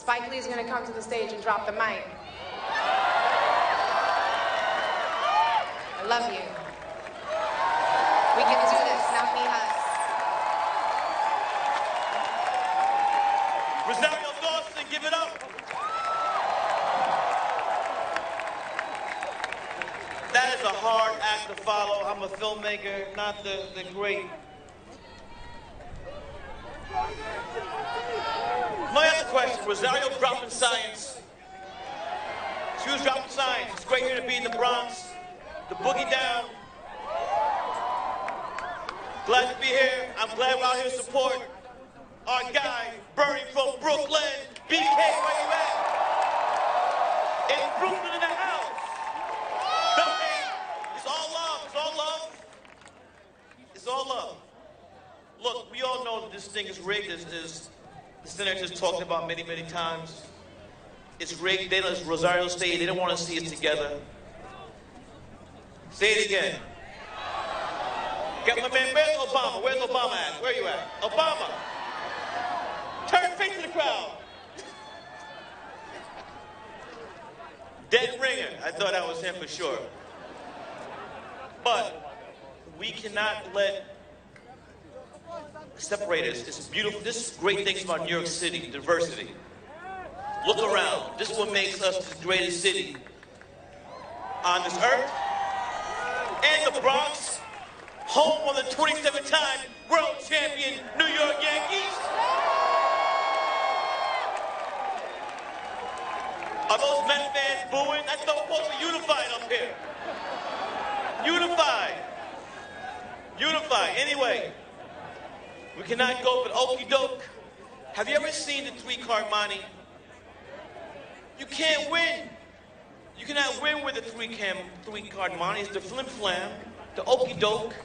Spike Lee's gonna come to the stage and drop the mic. I love you. We can do this, now mijas. Rosario Dawson, give it up. That is a hard act to follow. I'm a filmmaker, not the great. My other question, Rosario dropping science. She was dropping science. It's great here to be in the Bronx. The boogie down. Glad to be here. I'm glad we're out here to support our guy, Bernie from Brooklyn. BK, where you at? It's Brooklyn in the house. No hate. It's all love. It's all love. It's all love. Look, we all know that this thing is rigged, as the senators talked about many, many times. It's rigged. They let Rosario stay. They don't want to see us together. Say it again. Got my man, where's Obama? Where's Obama at? Where you at? Obama. Turn face to the crowd. Dead ringer. I thought that was him for sure. But we cannot let separate us. It's beautiful. This is great things about New York City, diversity. Look around. This is what makes us the greatest city on this earth. And the Bronx, home of the 27-time world champion New York Yankees. Are those Mets fans booing? I thought we're supposed to be unified up here. Unified. Unified. Anyway, we cannot go but okie doke. Have you ever seen the three-card money? You can't win. You cannot win with the three-card money. It's the flim-flam, the okie doke,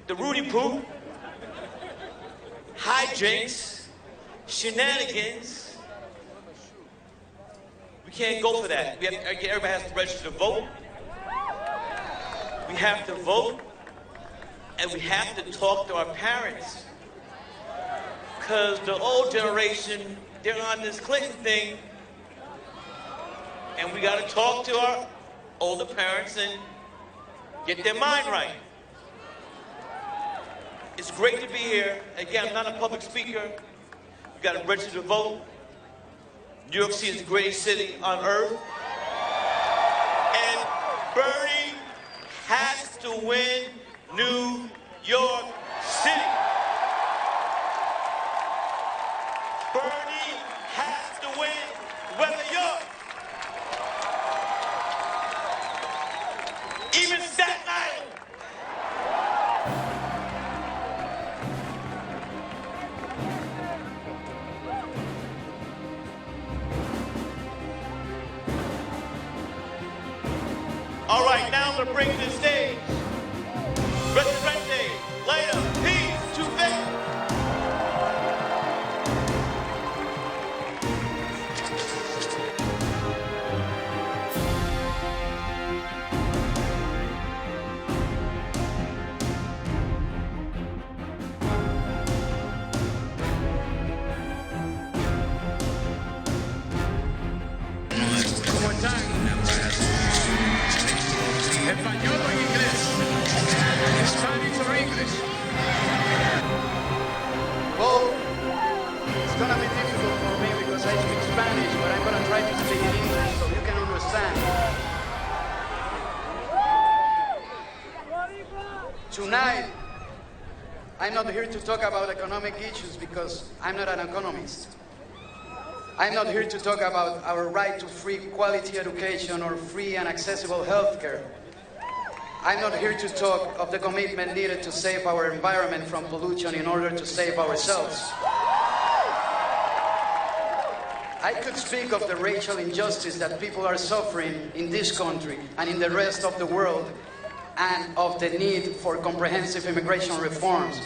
the Rudy Poo, hijinks, shenanigans. We can't go for that. Everybody has to register to vote. We have to vote, and we have to talk to our parents. Because the old generation, they're on this Clinton thing, and we got to talk to our older parents and get their mind right. It's great to be here. Again, I'm not a public speaker. You got to register to vote. New York City is the greatest city on earth. And Bernie has to win New York City. Bernie has to win whether you're even Staten Island. All right, now I'm going to bring to the stage Residente, later, P, to Vic. Español o inglés? Spanish or English? Well, it's gonna be difficult for me because I speak Spanish, but I'm gonna try to speak in English so you can understand. Tonight, I'm not here to talk about economic issues because I'm not an economist. I'm not here to talk about our right to free quality education or free and accessible healthcare. I'm not here to talk of the commitment needed to save our environment from pollution in order to save ourselves. I could speak of the racial injustice that people are suffering in this country and in the rest of the world, and of the need for comprehensive immigration reforms.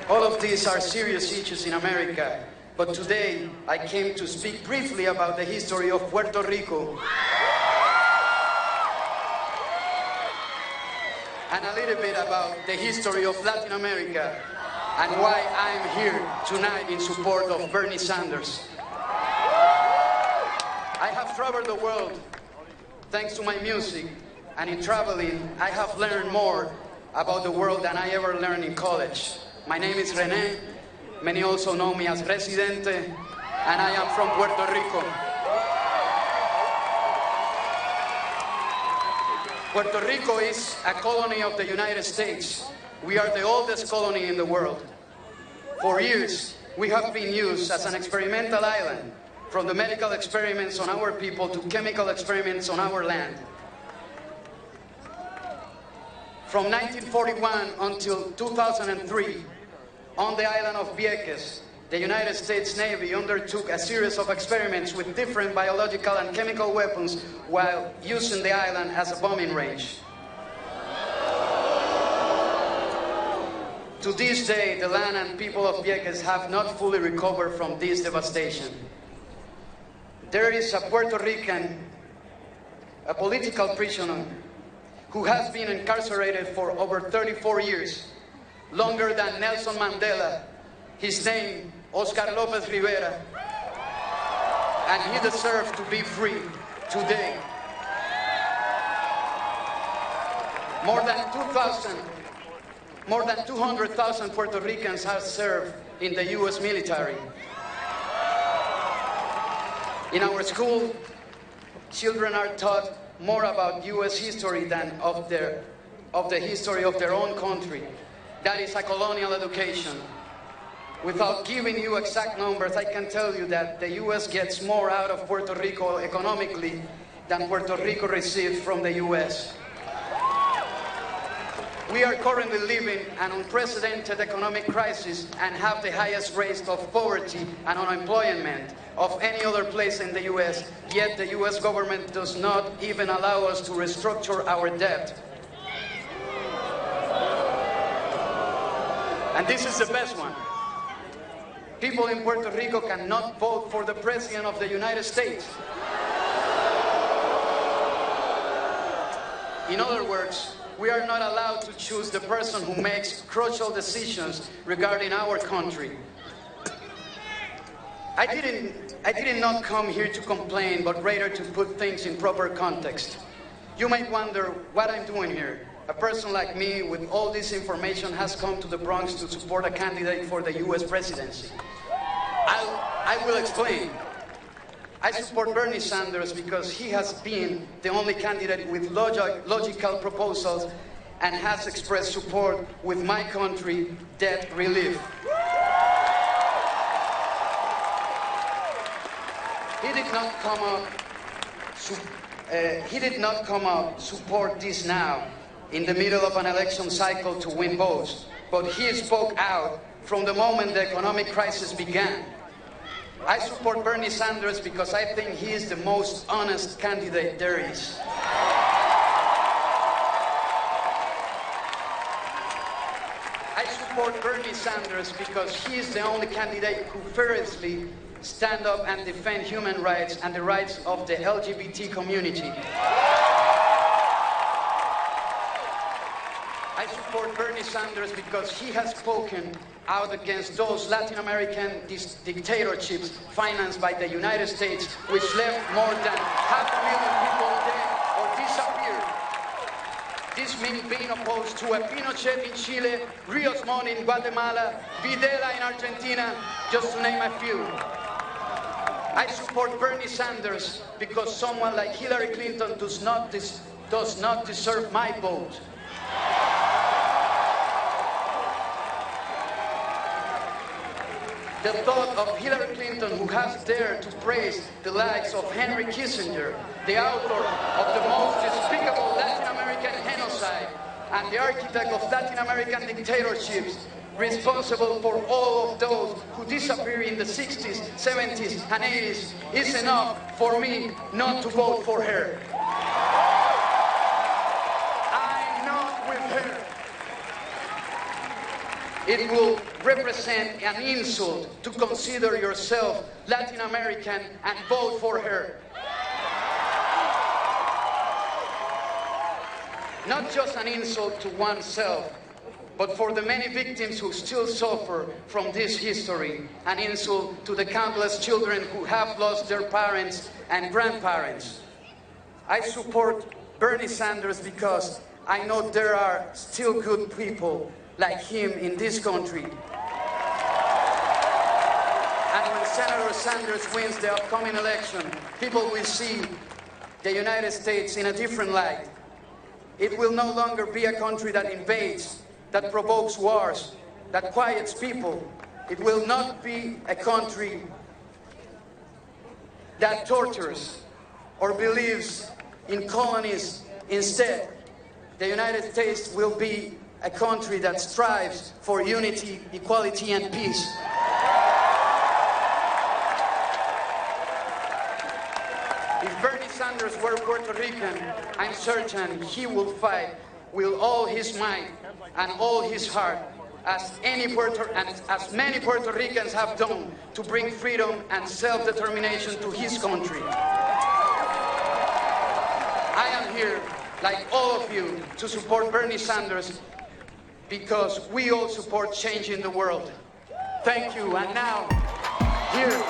All of these are serious issues in America, but today I came to speak briefly about the history of Puerto Rico and a little bit about the history of Latin America. and why I'm here tonight in support of Bernie Sanders. I have traveled the world thanks to my music, and in traveling, I have learned more about the world than I ever learned in college. My name is René. Many also know me as Residente, and I am from Puerto Rico. Puerto Rico is a colony of the United States. We are the oldest colony in the world. For years, we have been used as an experimental island, from the medical experiments on our people to chemical experiments on our land. From 1941 until 2003, on the island of Vieques, the United States Navy undertook a series of experiments with different biological and chemical weapons while using the island as a bombing range. To this day, the land and people of Vieques have not fully recovered from this devastation. There is a Puerto Rican, a political prisoner, who has been incarcerated for over 34 years, longer than Nelson Mandela. His name, Oscar López Rivera, and he deserves to be free today. More than 200,000 Puerto Ricans have served in the U.S. military. In our school, children are taught more about U.S. history than of the history of their own country. That is a colonial education. Without giving you exact numbers, I can tell you that the U.S. gets more out of Puerto Rico economically than Puerto Rico receives from the U.S. We are currently living an unprecedented economic crisis and have the highest rates of poverty and unemployment of any other place in the U.S., yet the U.S. government does not even allow us to restructure our debt. And this is the best one. People in Puerto Rico cannot vote for the President of the United States. In other words, we are not allowed to choose the person who makes crucial decisions regarding our country. I did not come here to complain, but rather to put things in proper context. You might wonder what I'm doing here. A person like me with all this information has come to the Bronx to support a candidate for the U.S. presidency. I will explain. I support Bernie Sanders because he has been the only candidate with logical proposals and has expressed support with my country debt relief. He did not come up support this now in the middle of an election cycle to win votes, but he spoke out from the moment the economic crisis began. I support Bernie Sanders because I think he is the most honest candidate there is. I support Bernie Sanders because he is the only candidate who fearlessly stand up and defend human rights and the rights of the LGBT community. I support Bernie Sanders because he has spoken out against those Latin American dictatorships financed by the United States, which left more than 500,000 people dead or disappeared. This means being opposed to a Pinochet in Chile, Rios Montt in Guatemala, Videla in Argentina, just to name a few. I support Bernie Sanders because someone like Hillary Clinton does not deserve my vote. The thought of Hillary Clinton, who has dared to praise the likes of Henry Kissinger, the author of the most despicable Latin American genocide and the architect of Latin American dictatorships, responsible for all of those who disappeared in the 60s, 70s, and 80s, is enough for me not to vote for her. I'm not with her. It will represent an insult to consider yourself Latin American and vote for her. Not just an insult to oneself, but for the many victims who still suffer from this history, an insult to the countless children who have lost their parents and grandparents. I support Bernie Sanders because I know there are still good people like him in this country. And when Senator Sanders wins the upcoming election, people will see the United States in a different light. It will no longer be a country that invades, that provokes wars, that quiets people. It will not be a country that tortures or believes in colonies. Instead, the United States will be a country that strives for unity, equality, and peace. If Bernie Sanders were Puerto Rican, I'm certain he will fight with all his might and all his heart, as many Puerto Ricans have done to bring freedom and self-determination to his country. I am here, like all of you, to support Bernie Sanders because we all support changing the world. Thank you, and now, here.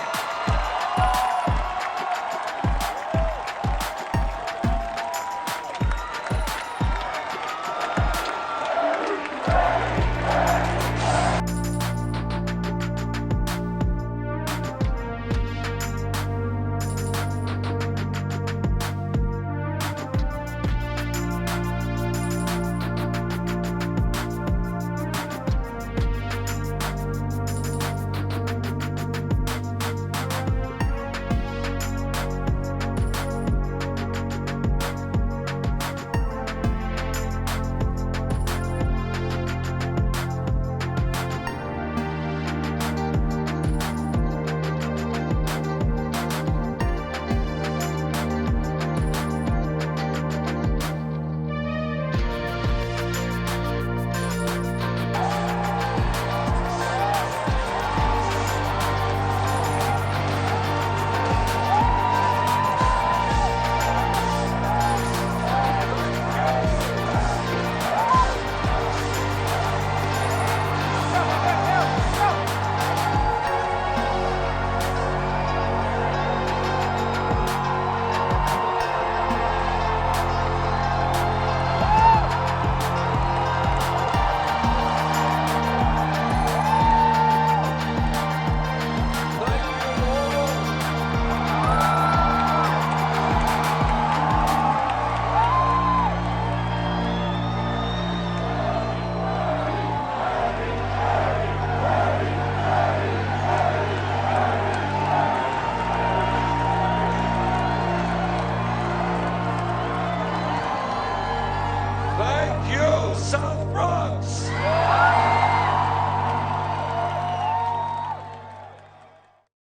Thank you, South Bronx.